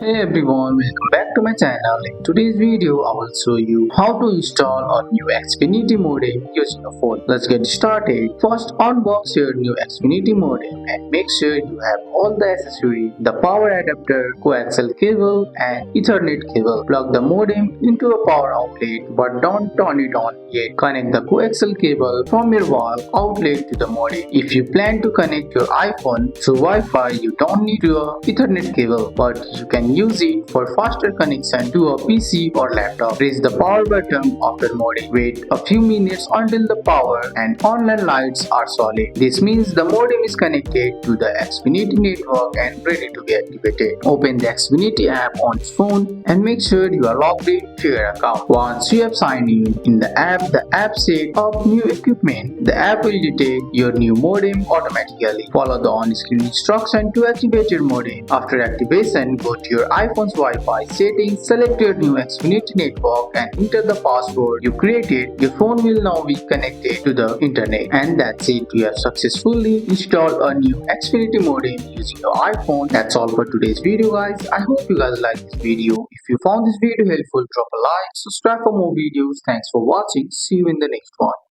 Hey everyone, welcome back to my channel. In today's video, I will show you how to install a new Xfinity modem using a phone. Let's get started. First, unbox your new Xfinity modem and make sure you have all the accessories, the power adapter, coaxial cable and Ethernet cable. Plug the modem into a power outlet but don't turn it on yet. Connect the coaxial cable from your wall outlet to the modem. If you plan to connect your iPhone through Wi-Fi, you don't need your Ethernet cable, but you can use it for faster connection to a PC or laptop. Press the power button of the modem. Wait a few minutes until the power and online lights are solid. This means the modem is connected to the Xfinity network and ready to be activated. Open the Xfinity app on your phone and make sure you are logged into your account. Once you have signed in the app says up new equipment. The app will detect your new modem automatically. Follow the on-screen instruction to activate your modem. After activation, go to your iPhone's Wi-Fi settings, select your new Xfinity network and enter the password you created. Your phone will now be connected to the internet. And that's it. You have successfully installed a new Xfinity modem using your iPhone. That's all for today's video, guys. I hope you guys like this video. If you found this video helpful, drop a like, subscribe for more videos. Thanks for watching. See you in the next one.